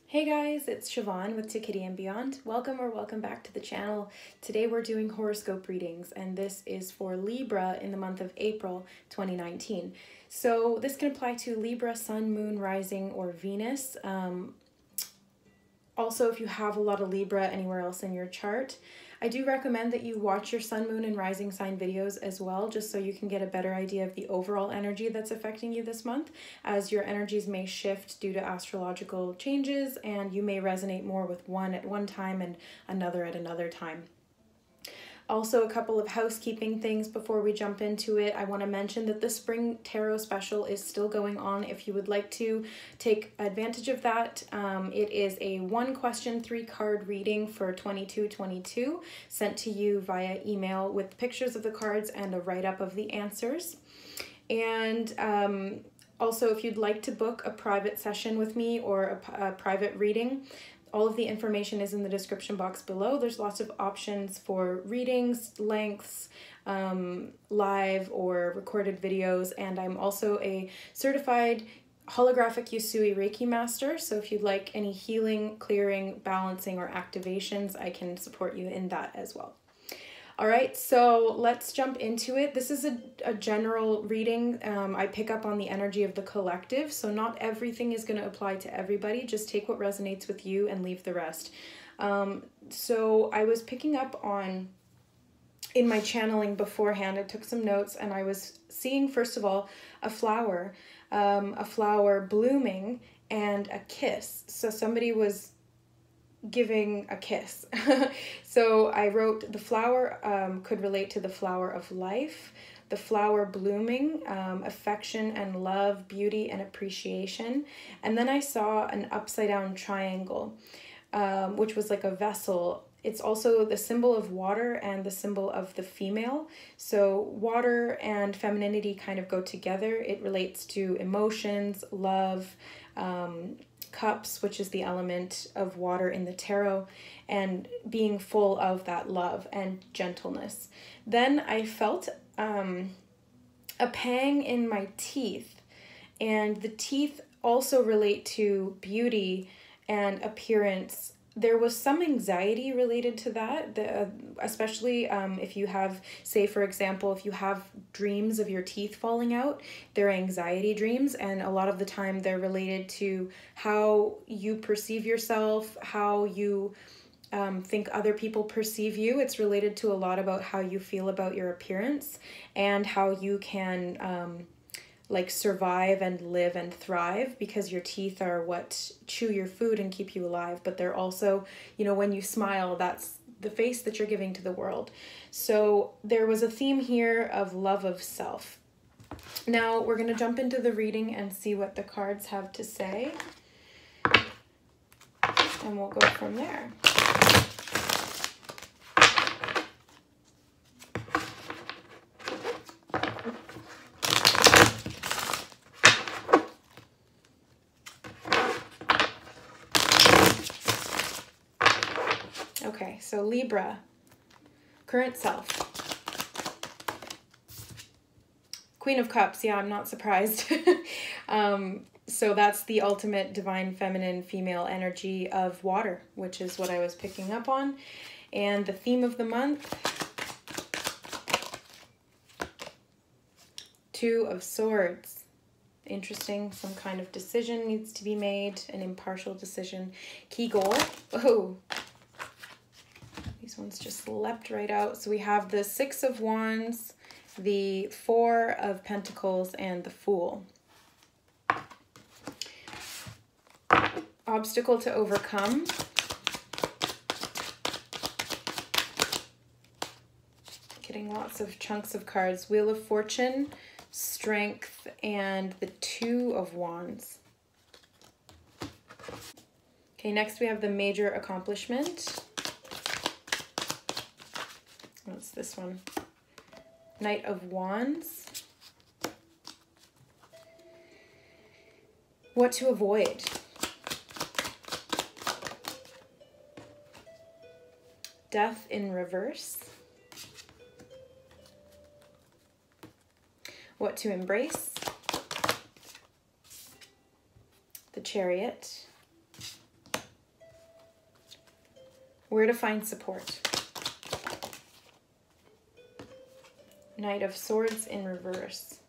Hey guys, it's Siobhan with To Kitty and Beyond. Welcome back to the channel. Today we're doing horoscope readings, and this is for Libra in the month of April 2019. So this can apply to Libra, Sun, Moon, Rising, or Venus. Also, if you have a lot of Libra anywhere else in your chart, I do recommend that you watch your Sun, Moon, and Rising sign videos as well, just so you can get a better idea of the overall energy that's affecting you this month, as your energies may shift due to astrological changes, and you may resonate more with one at one time and another at another time. Also, a couple of housekeeping things before we jump into it. I want to mention that the Spring Tarot Special is still going on if you would like to take advantage of that. It is a 1-question, 3-card reading for 22/22 sent to you via email with pictures of the cards and a write-up of the answers. And also, if you'd like to book a private session with me or a private reading, all of the information is in the description box below. There's lots of options for readings, lengths, live or recorded videos, and I'm also a certified holographic Usui Reiki master, so if you'd like any healing, clearing, balancing, or activations, I can support you in that as well. All right, so let's jump into it. This is a general reading. I pick up on the energy of the collective, so not everything is going to apply to everybody. Just take what resonates with you and leave the rest. So I was picking up on, in my channeling beforehand, I took some notes, and I was seeing, first of all, a flower blooming and a kiss. So somebody was giving a kiss. So I wrote the flower could relate to the flower of life, the flower blooming, affection and love, beauty and appreciation. And then I saw an upside down triangle, which was like a vessel. It's also the symbol of water and the symbol of the female. So water and femininity kind of go together. It relates to emotions, love, cups, which is the element of water in the tarot, and being full of that love and gentleness. Then I felt a pang in my teeth, and the teeth also relate to beauty and appearance. There was some anxiety related to that, especially if you have, say for example, if you have dreams of your teeth falling out, they're anxiety dreams, and a lot of the time they're related to how you perceive yourself, how you think other people perceive you. It's related to a lot about how you feel about your appearance and how you can like survive and live and thrive, because your teeth are what chew your food and keep you alive, but they're also, you know, when you smile, that's the face that you're giving to the world. So there was a theme here of love of self. Now we're going to jump into the reading and see what the cards have to say, and we'll go from there. Okay, so Libra, current self. Queen of Cups, yeah, I'm not surprised. So that's the ultimate divine feminine female energy of water, which is what I was picking up on. And the theme of the month, 2 of Swords. Interesting, some kind of decision needs to be made, an impartial decision. Key goal, oh. These ones just leapt right out. So we have the 6 of Wands, the 4 of Pentacles, and the Fool. Obstacle to overcome. Getting lots of chunks of cards. Wheel of Fortune, Strength, and the 2 of Wands. Okay, next we have the major accomplishment. What's this one? Knight of Wands. What to avoid? Death in reverse. What to embrace? The Chariot. Where to find support. Knight of Swords in reverse.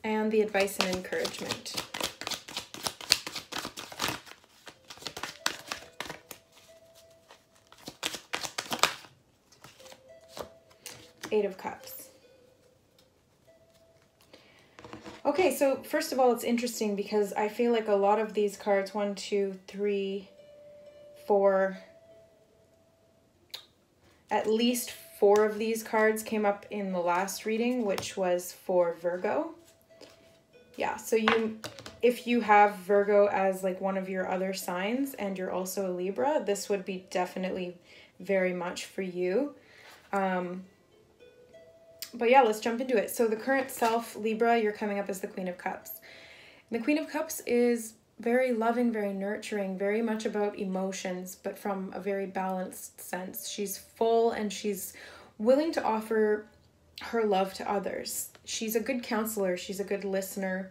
And the advice and encouragement. Eight of Cups. Okay, so first of all, it's interesting because I feel like a lot of these cards, 1, 2, 3, 4, at least 4 of these cards came up in the last reading, which was for Virgo. Yeah, so if you have Virgo as like one of your other signs and you're also a Libra, this would be definitely very much for you. But yeah, let's jump into it. So the current self, Libra, you're coming up as the Queen of Cups. And the Queen of Cups is very loving, very nurturing, very much about emotions, but from a very balanced sense. She's full and she's willing to offer her love to others. She's a good counselor. She's a good listener.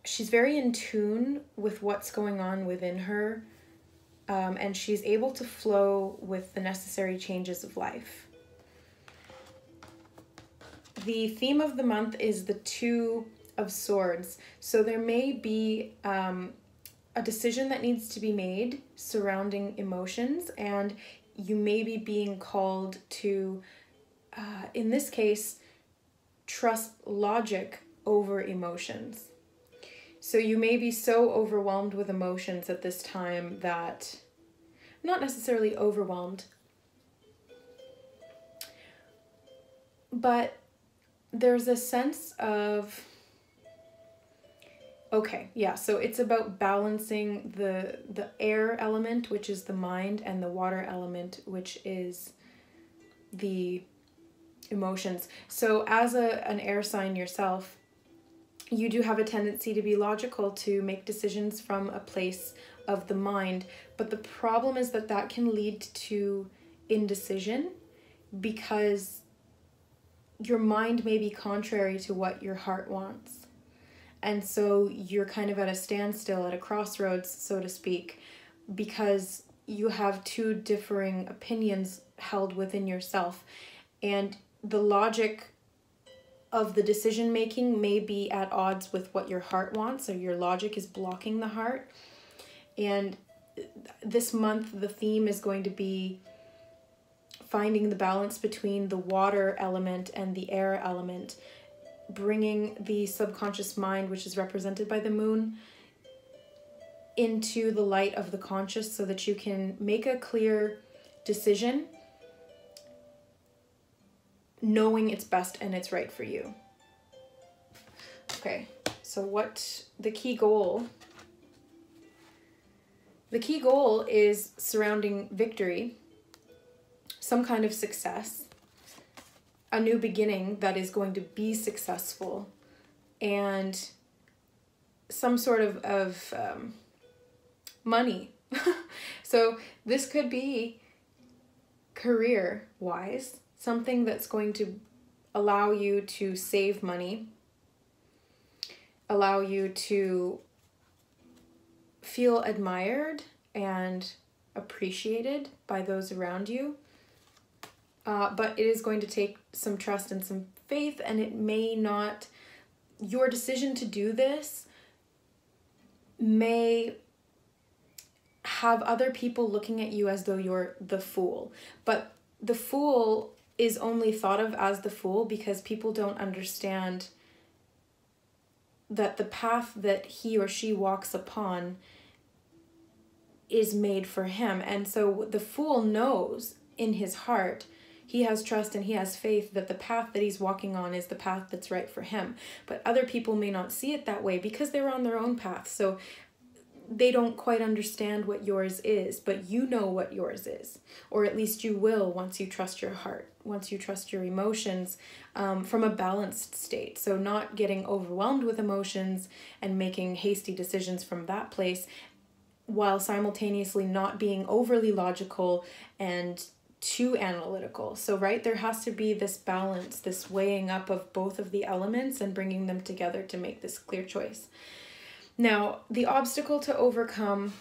She's very in tune with what's going on within her. And she's able to flow with the necessary changes of life. The theme of the month is the Two of Swords. So there may be a decision that needs to be made surrounding emotions, and you may be being called to, in this case, trust logic over emotions. So you may be so overwhelmed with emotions at this time that, not necessarily overwhelmed, but there's a sense of, okay, yeah, so it's about balancing the air element, which is the mind, and the water element, which is the emotions. So as an air sign yourself, you do have a tendency to be logical, to make decisions from a place of the mind, but the problem is that can lead to indecision because your mind may be contrary to what your heart wants. And so you're kind of at a standstill, at a crossroads, so to speak, because you have two differing opinions held within yourself. And the logic of the decision making may be at odds with what your heart wants, so your logic is blocking the heart. And this month, the theme is going to be finding the balance between the water element and the air element, bringing the subconscious mind, which is represented by the moon, into the light of the conscious so that you can make a clear decision, knowing it's best and it's right for you. Okay, so what the key goal? The key goal is surrounding victory, some kind of success, a new beginning that is going to be successful, and some sort of money. So this could be career-wise, something that's going to allow you to save money, allow you to feel admired and appreciated by those around you. But it is going to take some trust and some faith, and it may not, your decision to do this may have other people looking at you as though you're the fool. But the fool is only thought of as the fool because people don't understand that the path that he or she walks upon is made for him. And so the fool knows in his heart, he has trust and he has faith that the path that he's walking on is the path that's right for him. But other people may not see it that way because they're on their own path. So they don't quite understand what yours is, but you know what yours is. Or at least you will once you trust your heart, once you trust your emotions from a balanced state. So not getting overwhelmed with emotions and making hasty decisions from that place, while simultaneously not being overly logical and too analytical. So, right, there has to be this balance, this weighing up of both of the elements and bringing them together to make this clear choice. Now, the obstacle to overcome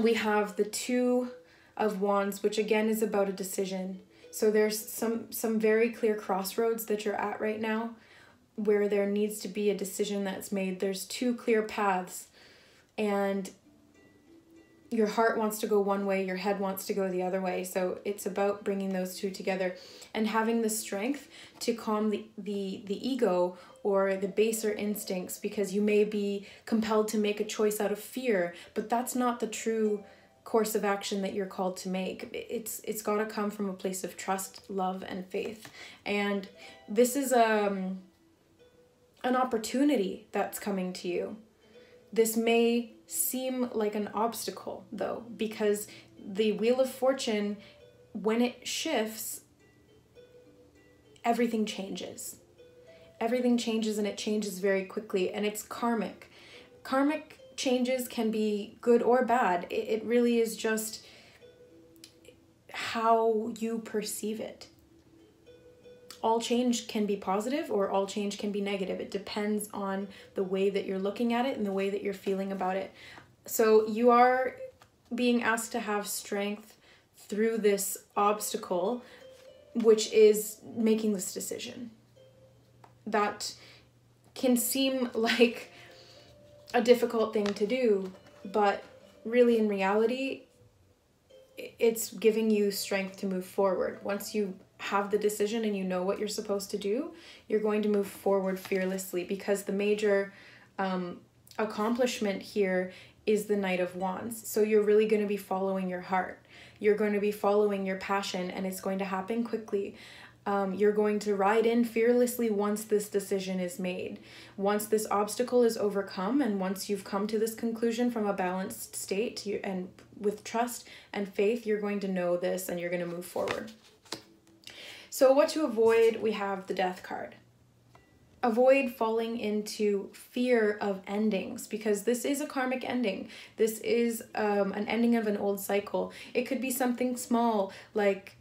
we have the Two of Wands, which again is about a decision. So there's some very clear crossroads that you're at right now where there needs to be a decision that's made. There's two clear paths, and your heart wants to go one way, your head wants to go the other way. So it's about bringing those two together and having the strength to calm the ego or the baser instincts, because you may be compelled to make a choice out of fear, but that's not the true course of action that you're called to make. It's got to come from a place of trust, love, and faith. And this is an opportunity that's coming to you. This may seem like an obstacle, though, because the Wheel of Fortune, when it shifts, everything changes. Everything changes, and it changes very quickly, and it's karmic. Karmic changes can be good or bad. It really is just how you perceive it. All change can be positive or all change can be negative. It depends on the way that you're looking at it and the way that you're feeling about it. So you are being asked to have strength through this obstacle, which is making this decision. That can seem like a difficult thing to do, but really in reality, it's giving you strength to move forward. Once you have the decision and you know what you're supposed to do, you're going to move forward fearlessly, because the major accomplishment here is the Knight of Wands. So you're really going to be following your heart. You're going to be following your passion, and it's going to happen quickly. You're going to ride in fearlessly once this decision is made. Once this obstacle is overcome, and once you've come to this conclusion from a balanced state, and with trust and faith, you're going to know this and you're going to move forward. So what to avoid? We have the Death card. Avoid falling into fear of endings, because this is a karmic ending. This is an ending of an old cycle. It could be something small, like,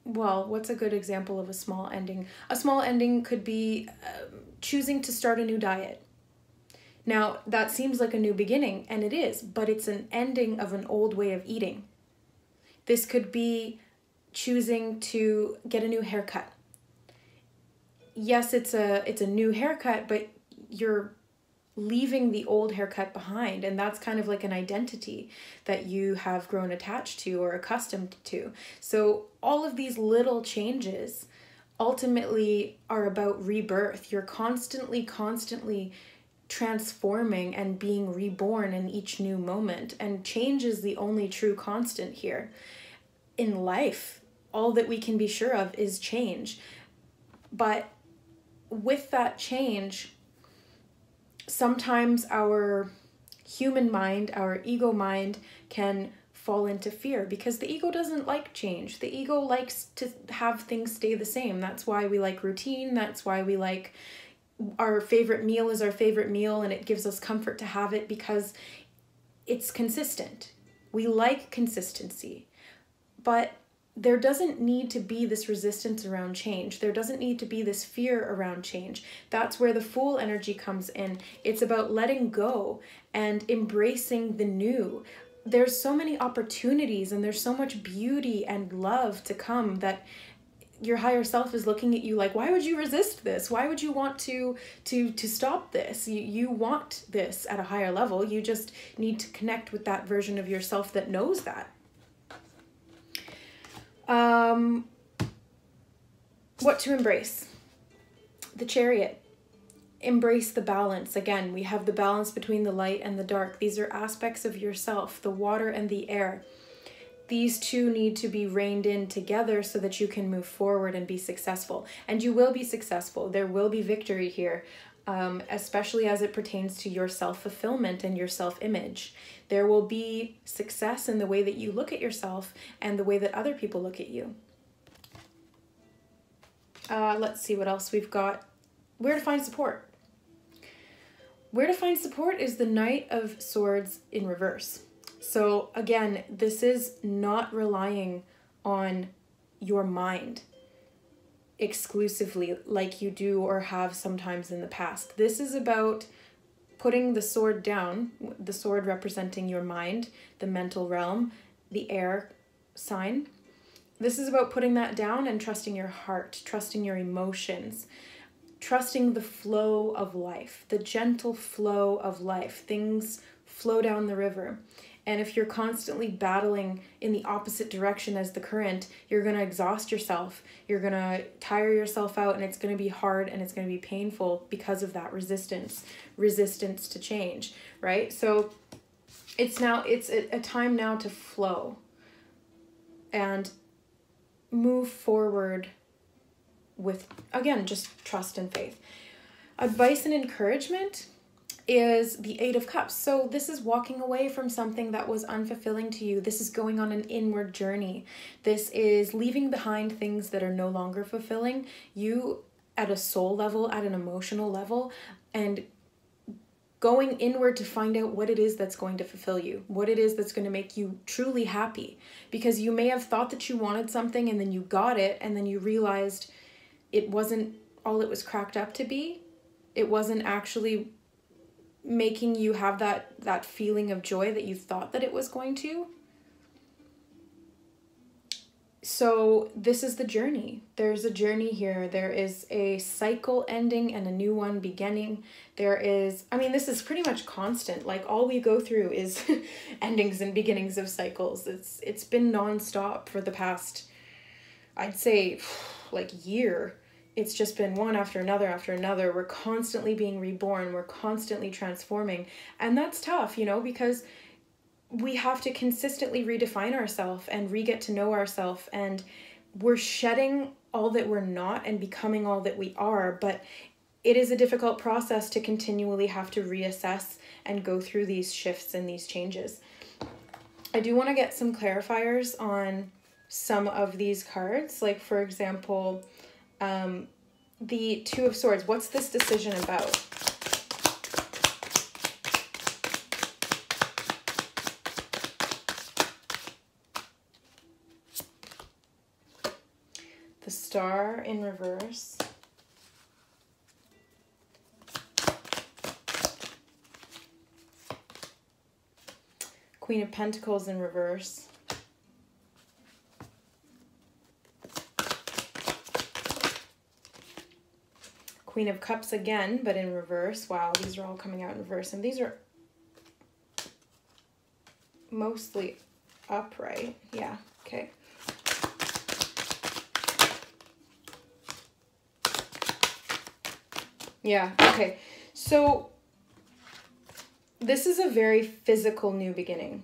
well, what's a good example of a small ending? A small ending could be choosing to start a new diet. Now, that seems like a new beginning, and it is, but it's an ending of an old way of eating. This could be choosing to get a new haircut. Yes, it's a new haircut, but you're leaving the old haircut behind, and that's kind of like an identity that you have grown attached to or accustomed to. So all of these little changes ultimately are about rebirth. You're constantly transforming and being reborn in each new moment, and change is the only true constant here. In life, all that we can be sure of is change. But with that change, sometimes our human mind, our ego mind, can fall into fear, because the ego doesn't like change. The ego likes to have things stay the same. That's why we like routine. That's why we like our favorite meal is our favorite meal, and it gives us comfort to have it because it's consistent. We like consistency. But there doesn't need to be this resistance around change. There doesn't need to be this fear around change. That's where the Fool energy comes in. It's about letting go and embracing the new. There's so many opportunities, and there's so much beauty and love to come, that your higher self is looking at you like, why would you resist this? Why would you want to stop this? You want this at a higher level. You just need to connect with that version of yourself that knows that. What to embrace? The Chariot. Embrace the balance. Again, we have the balance between the light and the dark. These are aspects of yourself, the water and the air. These two need to be reined in together so that you can move forward and be successful. And you will be successful. There will be victory here, especially as it pertains to your self-fulfillment and your self-image. There will be success in the way that you look at yourself and the way that other people look at you. Let's see what else we've got. Where to find support. Where to find support is the Knight of Swords in reverse. So again, this is not relying on your mind exclusively like you do or have sometimes in the past. This is about putting the sword down, the sword representing your mind, the mental realm, the air sign. This is about putting that down and trusting your heart, trusting your emotions, trusting the flow of life, the gentle flow of life. Things flow down the river. And if you're constantly battling in the opposite direction as the current, you're going to exhaust yourself. You're going to tire yourself out, and it's going to be hard and it's going to be painful because of that resistance to change, right? So it's a time now to flow and move forward with, again, just trust and faith. Advice and encouragement is the Eight of Cups. So this is walking away from something that was unfulfilling to you. This is going on an inward journey. This is leaving behind things that are no longer fulfilling you at a soul level, at an emotional level, and going inward to find out what it is that's going to fulfill you, what it is that's going to make you truly happy. Because you may have thought that you wanted something and then you got it and then you realized it wasn't all it was cracked up to be. It wasn't actually making you have that feeling of joy that you thought that it was going to. So this is the journey. There's a journey here. There is a cycle ending and a new one beginning. There is, I mean, this is pretty much constant. Like, all we go through is endings and beginnings of cycles. It's been nonstop for the past, I'd say, like, year. It's just been one after another after another. We're constantly being reborn. We're constantly transforming. And that's tough, you know, because we have to consistently redefine ourselves and re-get to know ourselves. And we're shedding all that we're not and becoming all that we are. But it is a difficult process to continually have to reassess and go through these shifts and these changes. I do want to get some clarifiers on some of these cards. Like, for example, the Two of Swords. What's this decision about? The Star in reverse. Queen of Pentacles in reverse. Queen of Cups again, but in reverse. Wow, these are all coming out in reverse. And these are mostly upright. Yeah, okay. Yeah, okay. So this is a very physical new beginning.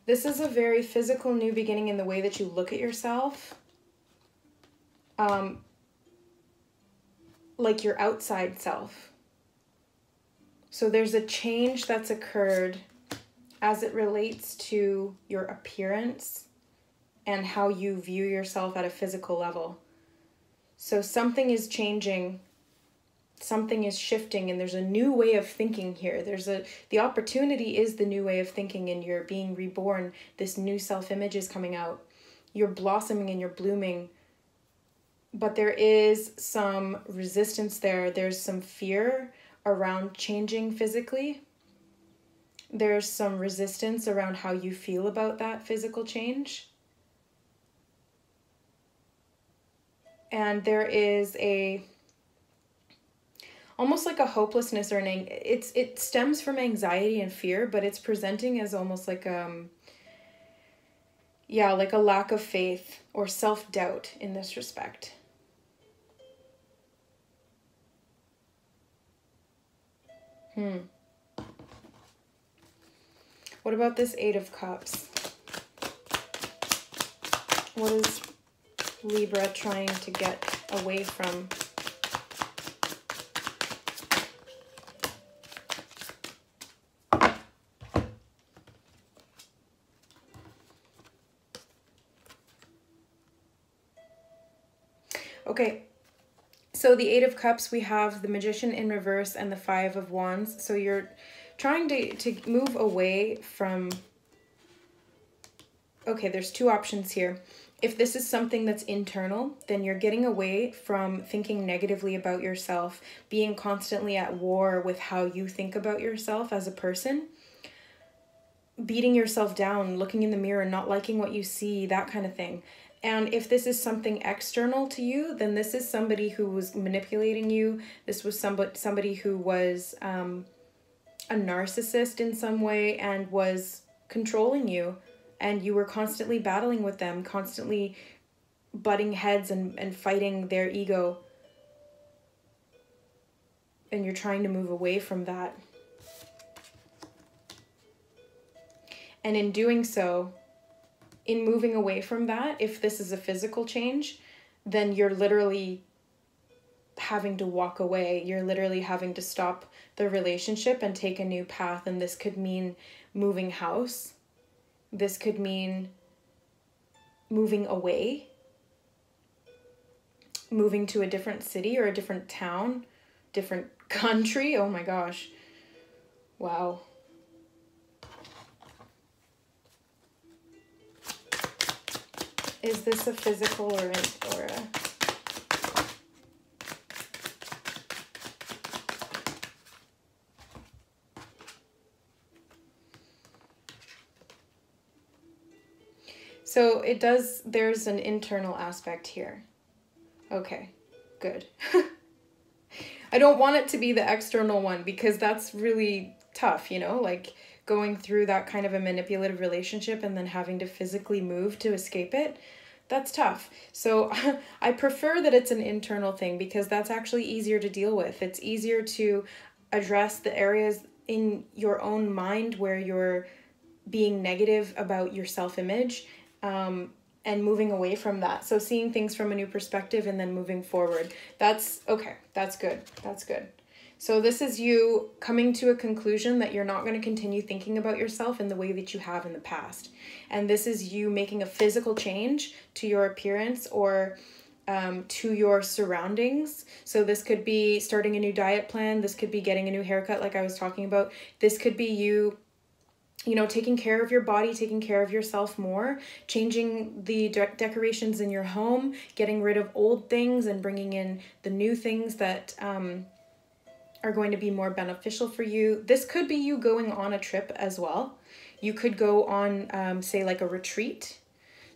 This is a very physical new beginning in the way that you look at yourself. Like your outside self. So there's a change that's occurred as it relates to your appearance and how you view yourself at a physical level. So something is changing, something is shifting, and there's a new way of thinking here. The opportunity is the new way of thinking, and you're being reborn. This new self-image is coming out. You're blossoming and you're blooming. But there is some resistance there. There's some fear around changing physically. There's some resistance around how you feel about that physical change. And there is almost like a hopelessness or it stems from anxiety and fear, but it's presenting as almost like like a lack of faith or self-doubt in this respect. What about this Eight of Cups? What is Libra trying to get away from? Okay. So the Eight of Cups, we have the Magician in reverse and the Five of Wands. So you're trying to move away from... Okay, there's two options here. If this is something that's internal, then you're getting away from thinking negatively about yourself, being constantly at war with how you think about yourself as a person, beating yourself down, looking in the mirror, not liking what you see, that kind of thing. And if this is something external to you, then this is somebody who was manipulating you. This was somebody who was a narcissist in some way and was controlling you. And you were constantly battling with them, constantly butting heads and fighting their ego. And you're trying to move away from that. And in doing so, in moving away from that, if this is a physical change, then you're literally having to walk away. You're literally having to stop the relationship and take a new path. And this could mean moving house. This could mean moving away, moving to a different city or a different town, different country. Oh my gosh. Wow. Is this a physical or a... So it does, there's an internal aspect here. Okay, good. I don't want it to be the external one because that's really tough, you know, like going through that kind of a manipulative relationship and then having to physically move to escape it. That's tough. So I prefer that it's an internal thing because that's actually easier to deal with. It's easier to address the areas in your own mind where you're being negative about your self-image, and moving away from that. So seeing things from a new perspective and then moving forward. That's okay. That's good. That's good. So this is you coming to a conclusion that you're not going to continue thinking about yourself in the way that you have in the past. And this is you making a physical change to your appearance or to your surroundings. So this could be starting a new diet plan. This could be getting a new haircut like I was talking about. This could be you know, taking care of your body, taking care of yourself more, changing the decorations in your home, getting rid of old things and bringing in the new things that are going to be more beneficial for you. This could be you going on a trip as well. You could go on, say, like a retreat,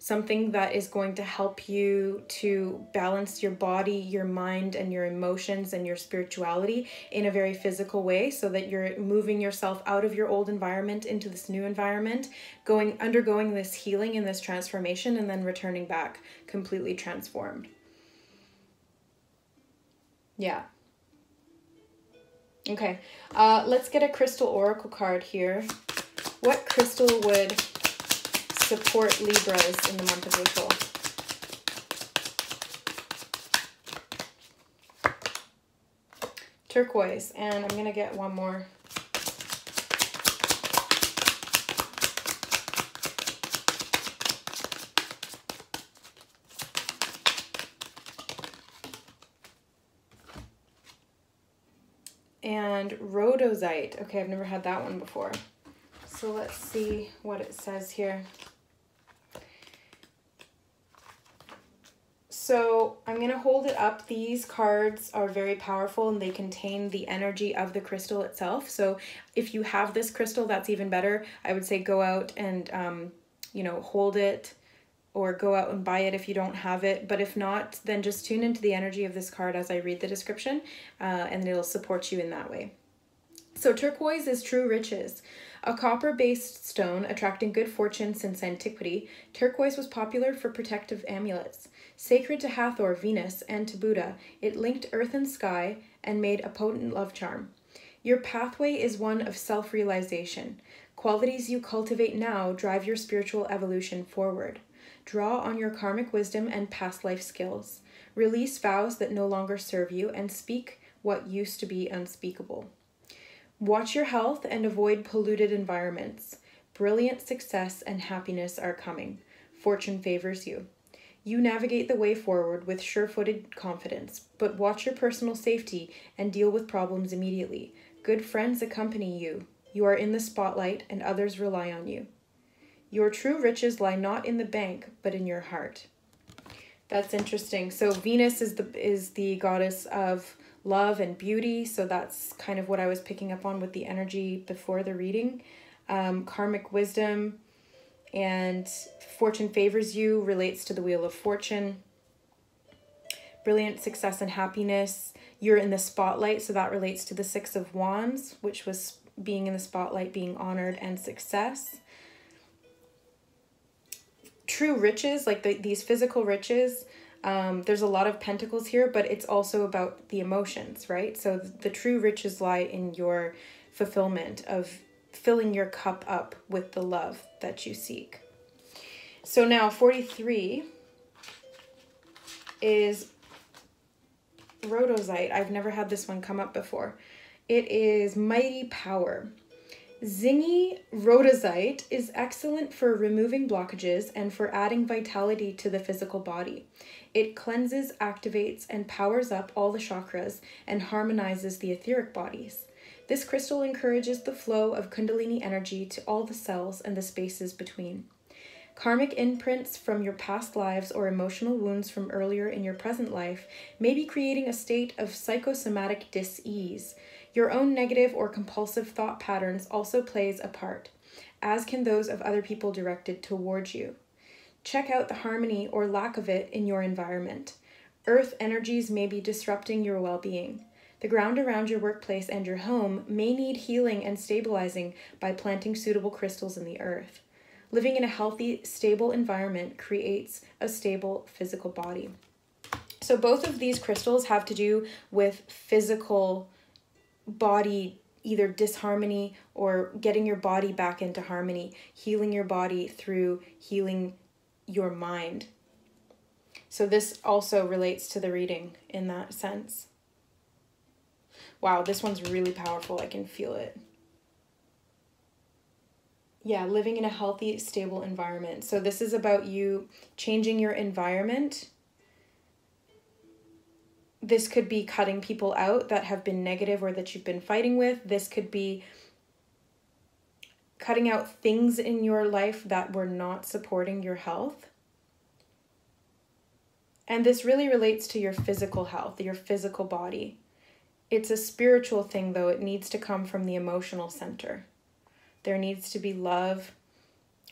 something that is going to help you to balance your body, your mind, and your emotions and your spirituality in a very physical way so that you're moving yourself out of your old environment into this new environment, undergoing this healing and this transformation, and then returning back completely transformed. Yeah. Okay, let's get a crystal oracle card here. What crystal would support Libras in the month of April? Turquoise, and I'm gonna get one more. And rhodozite. Okay, I've never had that one before. So let's see what it says here. So I'm going to hold it up. These cards are very powerful and they contain the energy of the crystal itself. So if you have this crystal, that's even better. I would say go out and, you know, hold it, or go out and buy it if you don't have it. But if not, then just tune into the energy of this card as I read the description, and it'll support you in that way. So turquoise is true riches. A copper-based stone attracting good fortune since antiquity, turquoise was popular for protective amulets. Sacred to Hathor, Venus, and to Buddha, it linked earth and sky and made a potent love charm. Your pathway is one of self-realization. Qualities you cultivate now drive your spiritual evolution forward. Draw on your karmic wisdom and past life skills. Release vows that no longer serve you and speak what used to be unspeakable. Watch your health and avoid polluted environments. Brilliant success and happiness are coming. Fortune favors you. You navigate the way forward with sure-footed confidence, but watch your personal safety and deal with problems immediately. Good friends accompany you. You are in the spotlight and others rely on you. Your true riches lie not in the bank, but in your heart. That's interesting. So Venus is the goddess of love and beauty. So that's kind of what I was picking up on with the energy before the reading. Karmic wisdom and fortune favors you relates to the Wheel of Fortune. Brilliant success and happiness. You're in the spotlight, so that relates to the Six of Wands, which was being in the spotlight, being honored, and success. True riches, like these physical riches, there's a lot of pentacles here, but it's also about the emotions, right? So the true riches lie in your fulfillment of filling your cup up with the love that you seek. So now 43 is Rhodozite. I've never had this one come up before. It is Mighty Power. Zingy rhodozite is excellent for removing blockages and for adding vitality to the physical body. It cleanses, activates, and powers up all the chakras and harmonizes the etheric bodies. This crystal encourages the flow of Kundalini energy to all the cells and the spaces between. Karmic imprints from your past lives or emotional wounds from earlier in your present life may be creating a state of psychosomatic dis-ease. Your own negative or compulsive thought patterns also plays a part, as can those of other people directed towards you. Check out the harmony or lack of it in your environment. Earth energies may be disrupting your well-being. The ground around your workplace and your home may need healing and stabilizing by planting suitable crystals in the earth. Living in a healthy, stable environment creates a stable physical body. So both of these crystals have to do with physical body, either disharmony or getting your body back into harmony, healing your body through healing your mind. So this also relates to the reading in that sense. Wow, this one's really powerful. I can feel it. Yeah, living in a healthy, stable environment. So this is about you changing your environment. This could be cutting people out that have been negative or that you've been fighting with. This could be cutting out things in your life that were not supporting your health. And this really relates to your physical health, your physical body. It's a spiritual thing, though. It needs to come from the emotional center. There needs to be love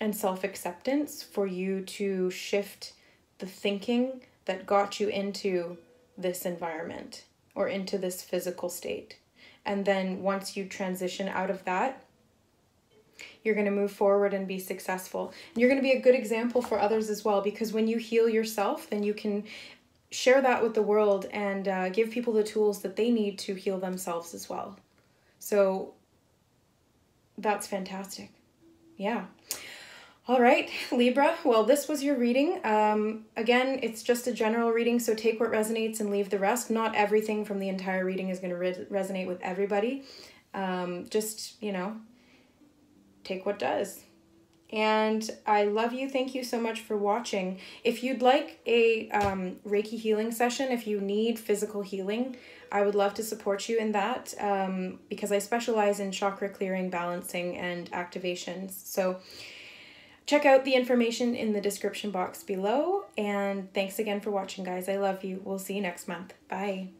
and self-acceptance for you to shift the thinking that got you into this environment or into this physical state. And then once you transition out of that, you're going to move forward and be successful. And you're going to be a good example for others as well, because when you heal yourself, then you can share that with the world and give people the tools that they need to heal themselves as well. So that's fantastic. Yeah. All right, Libra. Well, this was your reading. Again, it's just a general reading, so take what resonates and leave the rest. Not everything from the entire reading is going to resonate with everybody. Just, take what does. And I love you. Thank you so much for watching. If you'd like a Reiki healing session, if you need physical healing, I would love to support you in that because I specialize in chakra clearing, balancing, and activations. So check out the information in the description box below. And thanks again for watching, guys. I love you. We'll see you next month. Bye.